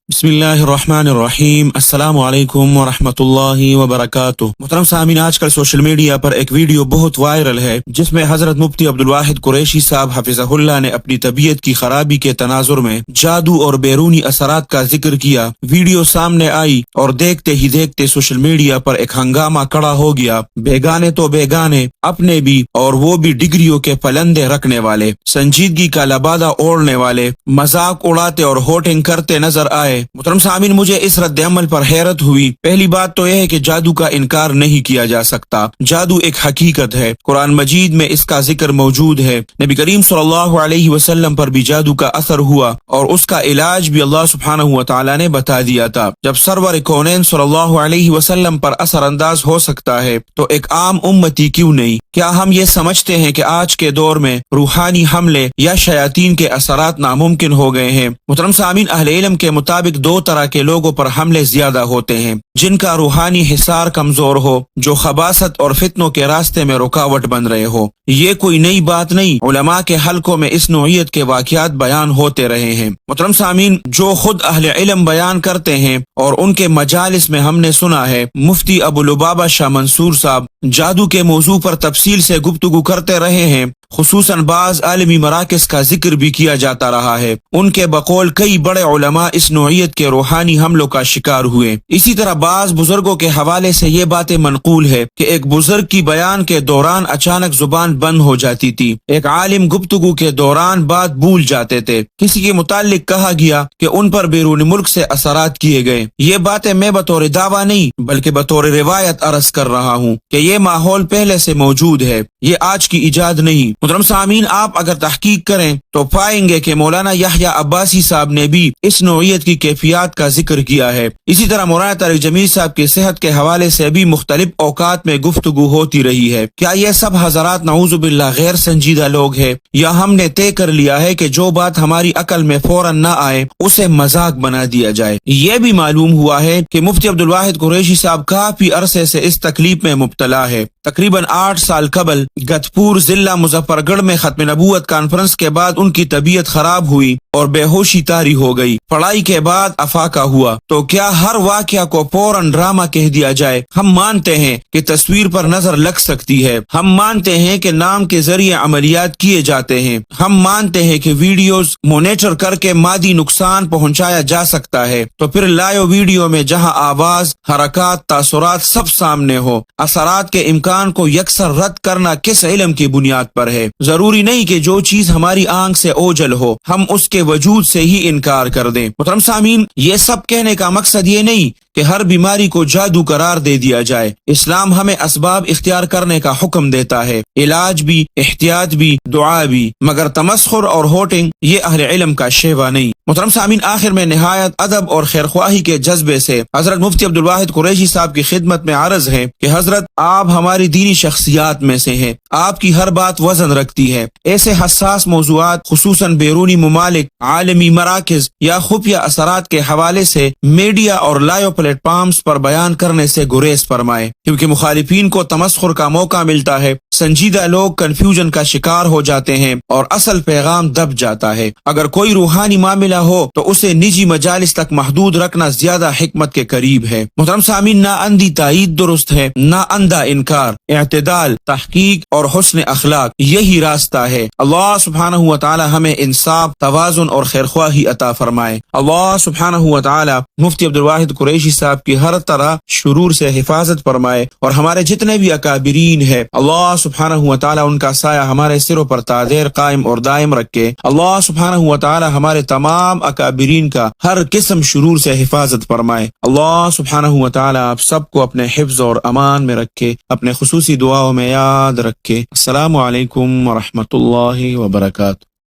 بسم اللہ الرحمن الرحیم، السلام علیکم ورحمۃ اللہ وبرکاتہ۔ محترم سامعین، آج کل سوشل میڈیا پر ایک ویڈیو بہت وائرل ہے جس میں حضرت مفتی عبدالواحد قریشی صاحب حفظہ اللہ نے اپنی طبیعت کی خرابی کے تناظر میں جادو اور بیرونی اثرات کا ذکر کیا۔ ویڈیو سامنے آئی اور دیکھتے ہی دیکھتے سوشل میڈیا پر ایک ہنگامہ کھڑا ہو گیا۔ بیگانے تو بیگانے، اپنے بھی اور وہ بھی ڈگریوں کے پلندے رکھنے والے، سنجیدگی کا لبادہ اوڑھنے والے، مذاق اڑاتے اور ہوٹنگ کرتے نظر آئے۔ محترم سامعین، مجھے اس رد عمل پر حیرت ہوئی۔ پہلی بات تو یہ ہے کہ جادو کا انکار نہیں کیا جا سکتا۔ جادو ایک حقیقت ہے، قرآن مجید میں اس کا ذکر موجود ہے۔ نبی کریم صلی اللہ علیہ وسلم پر بھی جادو کا اثر ہوا اور اس کا علاج بھی اللہ سبحانہ و تعالی نے بتا دیا تھا۔ جب سرور کونین صلی اللہ علیہ وسلم پر اثر انداز ہو سکتا ہے تو ایک عام امتی کیوں نہیں؟ کیا ہم یہ سمجھتے ہیں کہ آج کے دور میں روحانی حملے یا شیاطین کے اثرات ناممکن ہو گئے ہیں؟ محترم سامعین، اہل علم کے مطابق دو طرح کے لوگوں پر حملے زیادہ ہوتے ہیں: جن کا روحانی حصار کمزور ہو، جو خباثت اور فتنوں کے راستے میں رکاوٹ بن رہے ہو۔ یہ کوئی نئی بات نہیں، علماء کے حلقوں میں اس نوعیت کے واقعات بیان ہوتے رہے ہیں۔ محترم سامعین، جو خود اہل علم بیان کرتے ہیں اور ان کے مجالس میں ہم نے سنا ہے، مفتی ابو لبابہ شاہ منصور صاحب جادو کے موضوع پر تفصیل سے گفتگو کرتے رہے ہیں، خصوصاً بعض عالمی مراکز کا ذکر بھی کیا جاتا رہا ہے۔ ان کے بقول کئی بڑے علماء اس نوعیت کے روحانی حملوں کا شکار ہوئے۔ اسی طرح بعض بزرگوں کے حوالے سے یہ باتیں منقول ہے کہ ایک بزرگ کی بیان کے دوران اچانک زبان بند ہو جاتی تھی، ایک عالم گفتگو کے دوران بات بھول جاتے تھے، کسی کے متعلق کہا گیا کہ ان پر بیرون ملک سے اثرات کیے گئے۔ یہ باتیں میں بطور دعویٰ نہیں بلکہ بطور روایت عرض کر رہا ہوں کہ یہ ماحول پہلے سے موجود ہے، یہ آج کی ایجاد نہیں۔ محترم سامعین، آپ اگر تحقیق کریں تو پائیں گے کہ مولانا یحییٰ عباسی صاحب نے بھی اس نوعیت کی کیفیات کا ذکر کیا ہے۔ اسی طرح مولانا طارق جمیل صاحب کی صحت کے حوالے سے بھی مختلف اوقات میں گفتگو ہوتی رہی ہے۔ کیا یہ سب حضرات نعوذ باللہ غیر سنجیدہ لوگ ہیں، یا ہم نے طے کر لیا ہے کہ جو بات ہماری عقل میں فوراً نہ آئے اسے مذاق بنا دیا جائے؟ یہ بھی معلوم ہوا ہے کہ مفتی عبدالواحد قریشی صاحب کافی عرصے سے اس تکلیف میں مبتلا ہے۔ تقریباً 8 سال قبل گتپور ضلع مظفر گڑھ میں ختم نبوت کانفرنس کے بعد ان کی طبیعت خراب ہوئی اور بے ہوشی طاری ہو گئی۔ پڑھائی کے بعد افاقہ ہوا۔ تو کیا ہر واقعہ کو فوراً ڈرامہ کہہ دیا جائے؟ ہم مانتے ہیں کہ تصویر پر نظر لگ سکتی ہے، ہم مانتے ہیں کہ نام کے ذریعے عملیات کیے جاتے ہیں، ہم مانتے ہیں کہ ویڈیوز مونیٹر کر کے مادی نقصان پہنچایا جا سکتا ہے، تو پھر لائیو ویڈیو میں جہاں آواز، حرکات، تاثرات سب سامنے ہو، اثرات کے امکان کو یکسر رد کرنا کس علم کی بنیاد پر ہے؟ ضروری نہیں کہ جو چیز ہماری آنکھ سے اوجھل ہو ہم اس کے وجود سے ہی انکار کر دیں۔ محترم سامعین، یہ سب کہنے کا مقصد یہ نہیں کہ ہر بیماری کو جادو قرار دے دیا جائے۔ اسلام ہمیں اسباب اختیار کرنے کا حکم دیتا ہے، علاج بھی، احتیاط بھی، دعا بھی، مگر تمسخر اور ہوٹنگ یہ اہل علم کا شیوا نہیں۔ محترم سامعین، آخر میں نہایت ادب اور خیرخواہی کے جذبے سے حضرت مفتی عبدالواحد قریشی صاحب کی خدمت میں عرض ہے کہ حضرت، آپ ہماری دینی شخصیات میں سے ہیں، آپ کی ہر بات وزن رکھتی ہے۔ ایسے حساس موضوعات خصوصاً بیرونی ممالک، عالمی مراکز یا خفیہ اثرات کے حوالے سے میڈیا اور لائیو پلیٹ فارمز پر بیان کرنے سے گریز فرمائے، کیونکہ مخالفین کو تمسخر کا موقع ملتا ہے، سنجیدہ لوگ کنفیوژن کا شکار ہو جاتے ہیں اور اصل پیغام دب جاتا ہے۔ اگر کوئی روحانی معاملہ ہو تو اسے نجی مجالس تک محدود رکھنا زیادہ حکمت کے قریب ہے۔ محترم سامعین، نہ اندھی تائید درست ہے، نہ اندھا انکار، اعتدال، تحقیق اور حسن اخلاق یہی راستہ ہے۔ اللہ سبحانہ و تعالی ہمیں انصاف، توازن اور خیرخواہی عطا فرمائے۔ اللہ سبحانہ و تعالی مفتی عبدالواحد قریشی صاحب کی ہر طرح شرور سے حفاظت فرمائے، اور ہمارے جتنے بھی اکابرین ہیں اللہ سبحانہ و تعالی ان کا سایہ ہمارے سروں پر تادیر قائم اور دائم رکھے۔ اللہ سبحانہ و تعالی ہمارے تمام اکابرین کا ہر قسم شرور سے حفاظت فرمائے۔ اللہ سبحانہ و تعالی آپ سب کو اپنے حفظ اور امان میں رکھے، اپنے خصوصی دعاؤں میں یاد رکھے۔ السلام علیکم ورحمۃ اللہ وبرکاتہ۔